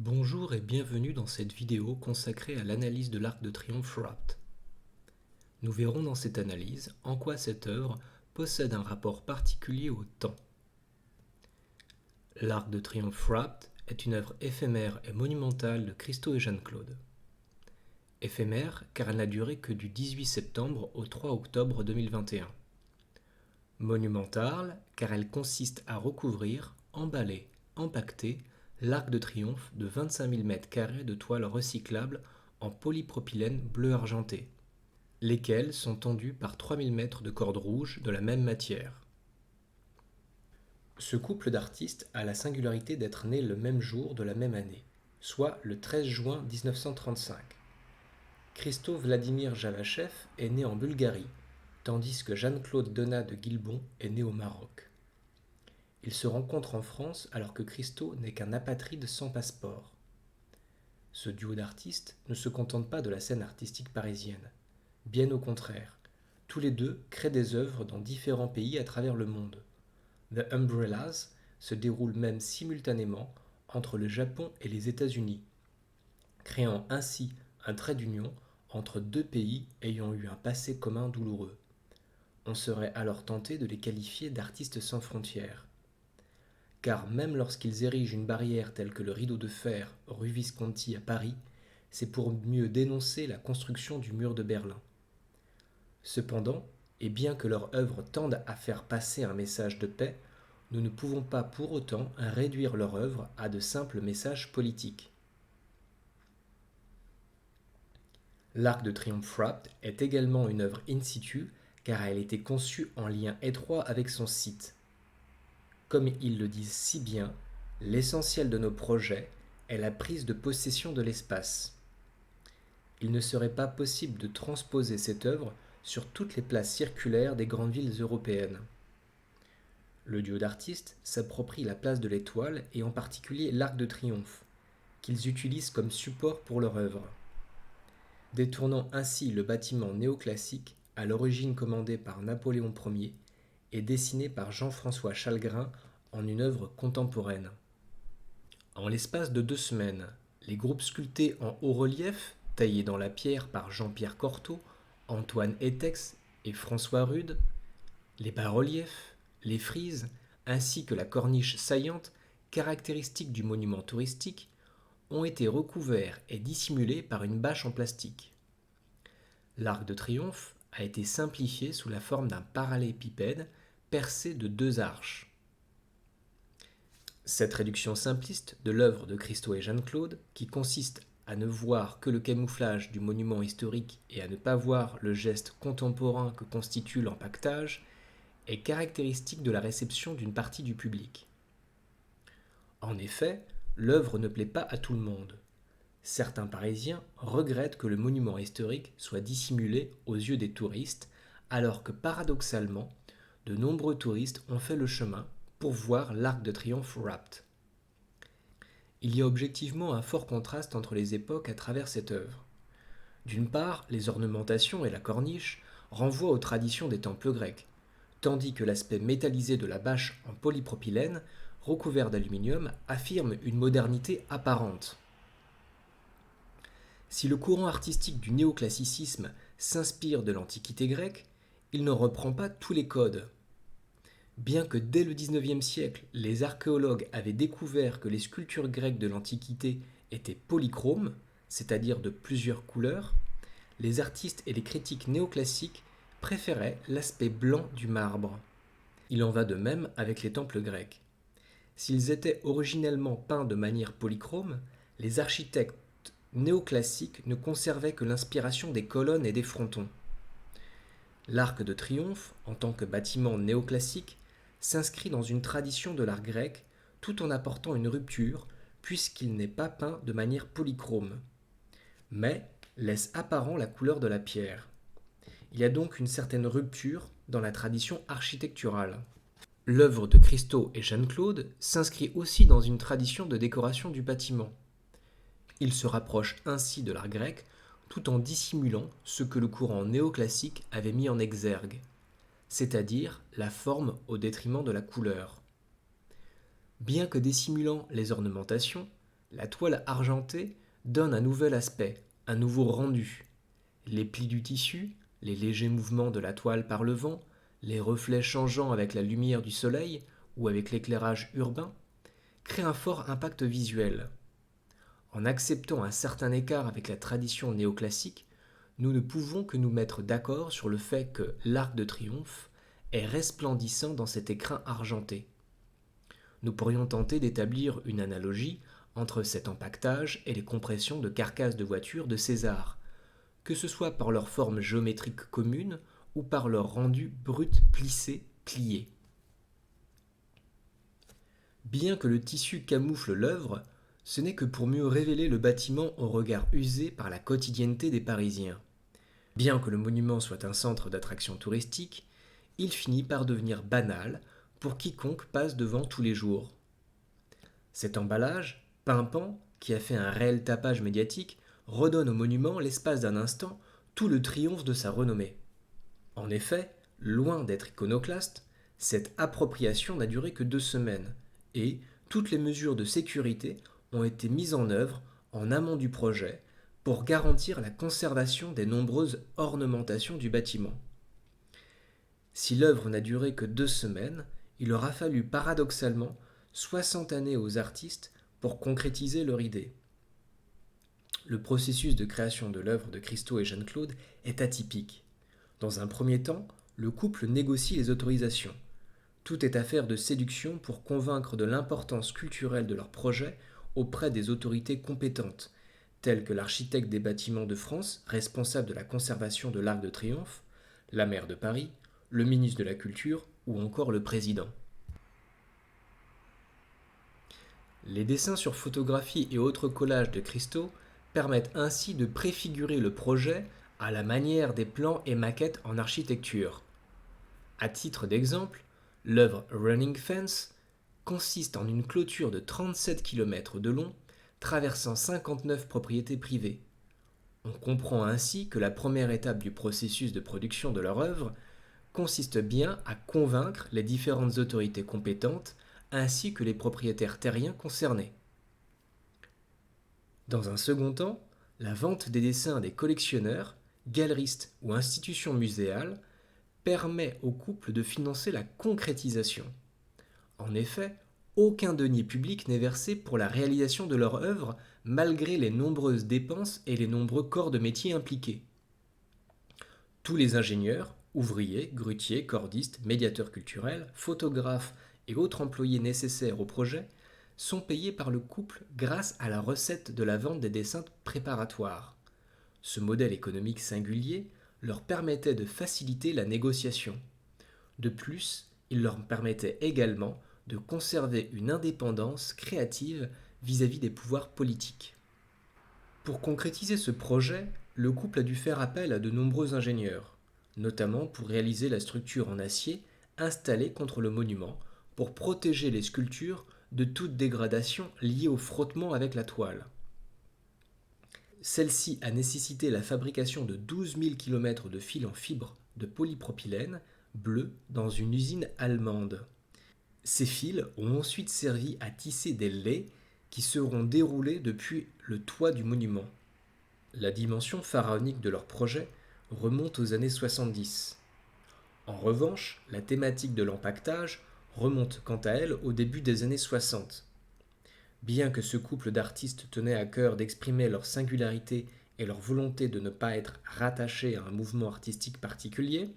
Bonjour et bienvenue dans cette vidéo consacrée à l'analyse de l'Arc de Triomphe Wrapped. Nous verrons dans cette analyse en quoi cette œuvre possède un rapport particulier au temps. L'Arc de Triomphe Wrapped est une œuvre éphémère et monumentale de Christo et Jeanne-Claude. Éphémère car elle n'a duré que du 18 septembre au 3 octobre 2021. Monumentale car elle consiste à recouvrir, emballer, empaqueter l'Arc de Triomphe de 25 000 m² de toile recyclable en polypropylène bleu argenté, lesquels sont tendus par 3000 m de corde rouge de la même matière. Ce couple d'artistes a la singularité d'être nés le même jour de la même année, soit le 13 juin 1935. Christo Vladimir Javachev est né en Bulgarie, tandis que Jeanne-Claude Donat de Guilbon est né au Maroc. Ils se rencontrent en France alors que Christo n'est qu'un apatride sans passeport. Ce duo d'artistes ne se contente pas de la scène artistique parisienne. Bien au contraire, tous les deux créent des œuvres dans différents pays à travers le monde. The Umbrellas se déroule même simultanément entre le Japon et les États-Unis, créant ainsi un trait d'union entre deux pays ayant eu un passé commun douloureux. On serait alors tenté de les qualifier d'artistes sans frontières. Car même lorsqu'ils érigent une barrière telle que le rideau de fer rue Visconti à Paris, c'est pour mieux dénoncer la construction du mur de Berlin. Cependant, et bien que leur œuvre tende à faire passer un message de paix, nous ne pouvons pas pour autant réduire leur œuvre à de simples messages politiques. L'Arc de Triomphe Wrapped est également une œuvre in situ car elle a été conçue en lien étroit avec son site. Comme ils le disent si bien, l'essentiel de nos projets est la prise de possession de l'espace. Il ne serait pas possible de transposer cette œuvre sur toutes les places circulaires des grandes villes européennes. Le duo d'artistes s'approprie la place de l'Étoile et en particulier l'Arc de Triomphe, qu'ils utilisent comme support pour leur œuvre. Détournant ainsi le bâtiment néoclassique, à l'origine commandé par Napoléon Ier, et dessiné par Jean-François Chalgrin en une œuvre contemporaine. En l'espace de 2 semaines, les groupes sculptés en haut-relief, taillés dans la pierre par Jean-Pierre Cortot, Antoine Étex et François Rude, les bas-reliefs, les frises, ainsi que la corniche saillante, caractéristique du monument touristique, ont été recouverts et dissimulés par une bâche en plastique. L'Arc de Triomphe a été simplifié sous la forme d'un parallélépipède percé de 2 arches. Cette réduction simpliste de l'œuvre de Christo et Jeanne-Claude, qui consiste à ne voir que le camouflage du monument historique et à ne pas voir le geste contemporain que constitue l'empaquetage, est caractéristique de la réception d'une partie du public. En effet, l'œuvre ne plaît pas à tout le monde. Certains Parisiens regrettent que le monument historique soit dissimulé aux yeux des touristes, alors que paradoxalement, de nombreux touristes ont fait le chemin pour voir l'Arc de Triomphe Wrapped. Il y a objectivement un fort contraste entre les époques à travers cette œuvre. D'une part, les ornementations et la corniche renvoient aux traditions des temples grecs, tandis que l'aspect métallisé de la bâche en polypropylène, recouvert d'aluminium, affirme une modernité apparente. Si le courant artistique du néoclassicisme s'inspire de l'Antiquité grecque, il ne reprend pas tous les codes. Bien que dès le XIXe siècle, les archéologues avaient découvert que les sculptures grecques de l'Antiquité étaient polychromes, c'est-à-dire de plusieurs couleurs, les artistes et les critiques néoclassiques préféraient l'aspect blanc du marbre. Il en va de même avec les temples grecs. S'ils étaient originellement peints de manière polychrome, les architectes néoclassiques ne conservaient que l'inspiration des colonnes et des frontons. L'Arc de Triomphe, en tant que bâtiment néoclassique, s'inscrit dans une tradition de l'art grec tout en apportant une rupture puisqu'il n'est pas peint de manière polychrome, mais laisse apparent la couleur de la pierre. Il y a donc une certaine rupture dans la tradition architecturale. L'œuvre de Christo et Jeanne-Claude s'inscrit aussi dans une tradition de décoration du bâtiment. Il se rapproche ainsi de l'art grec tout en dissimulant ce que le courant néoclassique avait mis en exergue, c'est-à-dire la forme au détriment de la couleur. Bien que dissimulant les ornementations, La toile argentée donne un nouvel aspect, un nouveau rendu. Les plis du tissu, les légers mouvements de la toile par le vent, les reflets changeants avec la lumière du soleil ou avec l'éclairage urbain, créent un fort impact visuel. En acceptant un certain écart avec la tradition néoclassique, nous ne pouvons que nous mettre d'accord sur le fait que l'Arc de Triomphe est resplendissant dans cet écrin argenté. Nous pourrions tenter d'établir une analogie entre cet empaquetage et les compressions de carcasses de voitures de César, que ce soit par leur forme géométrique commune ou par leur rendu brut plissé, plié. Bien que le tissu camoufle l'œuvre, ce n'est que pour mieux révéler le bâtiment au regard usé par la quotidienneté des Parisiens. Bien que le monument soit un centre d'attraction touristique, il finit par devenir banal pour quiconque passe devant tous les jours. Cet emballage, pimpant, qui a fait un réel tapage médiatique, redonne au monument, l'espace d'un instant, tout le triomphe de sa renommée. En effet, loin d'être iconoclaste, cette appropriation n'a duré que 2 semaines, et toutes les mesures de sécurité ont été mises en œuvre en amont du projet pour garantir la conservation des nombreuses ornementations du bâtiment. Si l'œuvre n'a duré que 2 semaines, il aura fallu paradoxalement 60 années aux artistes pour concrétiser leur idée. Le processus de création de l'œuvre de Christo et Jeanne-Claude est atypique. Dans un premier temps, le couple négocie les autorisations. Tout est affaire de séduction pour convaincre de l'importance culturelle de leur projet auprès des autorités compétentes, telles que l'architecte des bâtiments de France, responsable de la conservation de l'Arc de Triomphe, la maire de Paris, le ministre de la Culture ou encore le président. Les dessins sur photographie et autres collages de Christo permettent ainsi de préfigurer le projet à la manière des plans et maquettes en architecture. À titre d'exemple, l'œuvre Running Fence consiste en une clôture de 37 km de long, traversant 59 propriétés privées. On comprend ainsi que la première étape du processus de production de leur œuvre consiste bien à convaincre les différentes autorités compétentes ainsi que les propriétaires terriens concernés. Dans un second temps, la vente des dessins à des collectionneurs, galeristes ou institutions muséales permet au couple de financer la concrétisation. En effet, aucun denier public n'est versé pour la réalisation de leur œuvre malgré les nombreuses dépenses et les nombreux corps de métier impliqués. Tous les ingénieurs, ouvriers, grutiers, cordistes, médiateurs culturels, photographes et autres employés nécessaires au projet sont payés par le couple grâce à la recette de la vente des dessins préparatoires. Ce modèle économique singulier leur permettait de faciliter la négociation. De plus, il leur permettait également de conserver une indépendance créative vis-à-vis des pouvoirs politiques. Pour concrétiser ce projet, le couple a dû faire appel à de nombreux ingénieurs, notamment pour réaliser la structure en acier installée contre le monument pour protéger les sculptures de toute dégradation liée au frottement avec la toile. Celle-ci a nécessité la fabrication de 12 000 km de fils en fibre de polypropylène bleu dans une usine allemande. Ces fils ont ensuite servi à tisser des lais qui seront déroulés depuis le toit du monument. La dimension pharaonique de leur projet remonte aux années 70. En revanche, la thématique de l'empaquetage remonte quant à elle au début des années 60. Bien que ce couple d'artistes tenait à cœur d'exprimer leur singularité et leur volonté de ne pas être rattachés à un mouvement artistique particulier,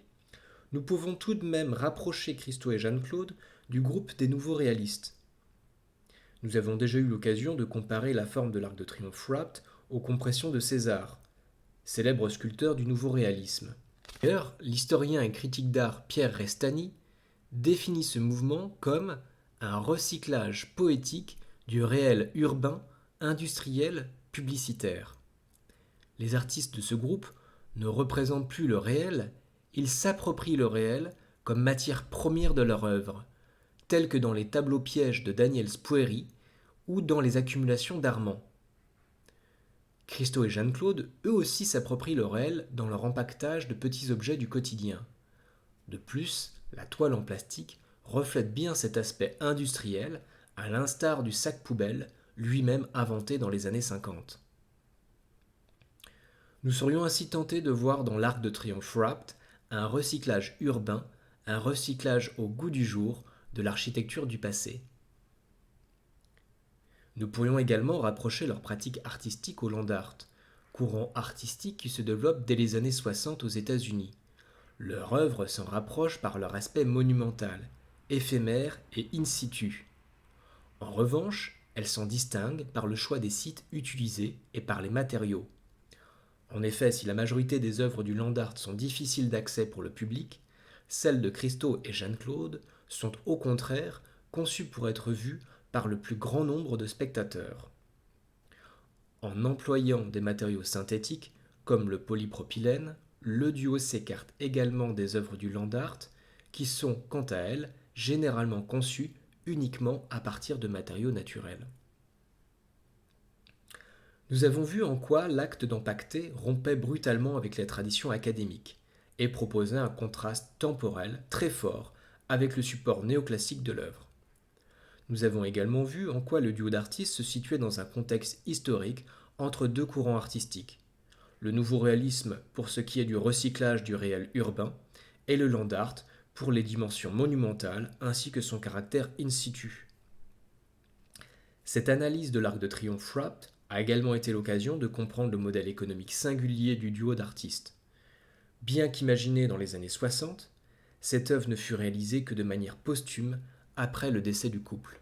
nous pouvons tout de même rapprocher Christo et Jeanne-Claude du groupe des nouveaux réalistes. Nous avons déjà eu l'occasion de comparer la forme de l'Arc de Triomphe Wrapped aux compressions de César, célèbre sculpteur du nouveau réalisme. D'ailleurs, l'historien et critique d'art Pierre Restani définit ce mouvement comme un recyclage poétique du réel urbain, industriel, publicitaire. Les artistes de ce groupe ne représentent plus le réel, ils s'approprient le réel comme matière première de leur œuvre, telle que dans les tableaux pièges de Daniel Spoerry ou dans les accumulations d'Armand. Christo et Jeanne-Claude, eux aussi s'approprient le réel dans leur empaquetage de petits objets du quotidien. De plus, la toile en plastique reflète bien cet aspect industriel, à l'instar du sac poubelle, lui-même inventé dans les années 50. Nous serions ainsi tentés de voir dans l'Arc de Triomphe Wrapped un recyclage urbain, un recyclage au goût du jour de l'architecture du passé. Nous pourrions également rapprocher leur pratique artistique au land art, courant artistique qui se développe dès les années 60 aux États-Unis. Leur œuvre s'en rapproche par leur aspect monumental, éphémère et in situ. En revanche, elle s'en distingue par le choix des sites utilisés et par les matériaux. En effet, si la majorité des œuvres du land art sont difficiles d'accès pour le public, celles de Christo et Jeanne-Claude sont au contraire conçues pour être vues par le plus grand nombre de spectateurs. En employant des matériaux synthétiques comme le polypropylène, le duo s'écarte également des œuvres du land art qui sont, quant à elles, généralement conçues uniquement à partir de matériaux naturels. Nous avons vu en quoi l'acte d'empacter rompait brutalement avec les traditions académiques et proposait un contraste temporel très fort avec le support néoclassique de l'œuvre. Nous avons également vu en quoi le duo d'artistes se situait dans un contexte historique entre deux courants artistiques, le nouveau réalisme pour ce qui est du recyclage du réel urbain et le land art pour les dimensions monumentales ainsi que son caractère in situ. Cette analyse de l'Arc de Triomphe Wrapped a également été l'occasion de comprendre le modèle économique singulier du duo d'artistes. Bien qu'imaginée dans les années 60, cette œuvre ne fut réalisée que de manière posthume après le décès du couple.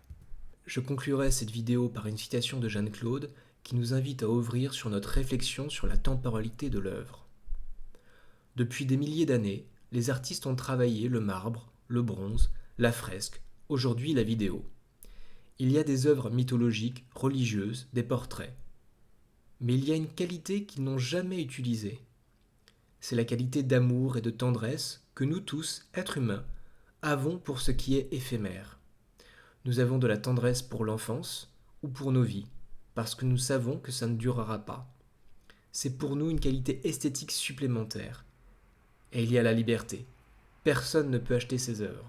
Je conclurai cette vidéo par une citation de Jeanne-Claude qui nous invite à ouvrir sur notre réflexion sur la temporalité de l'œuvre. Depuis des milliers d'années, les artistes ont travaillé le marbre, le bronze, la fresque, aujourd'hui la vidéo. Il y a des œuvres mythologiques, religieuses, des portraits. Mais il y a une qualité qu'ils n'ont jamais utilisée. C'est la qualité d'amour et de tendresse que nous tous, êtres humains, avons pour ce qui est éphémère. Nous avons de la tendresse pour l'enfance ou pour nos vies, parce que nous savons que ça ne durera pas. C'est pour nous une qualité esthétique supplémentaire. Et il y a la liberté. Personne ne peut acheter ces œuvres.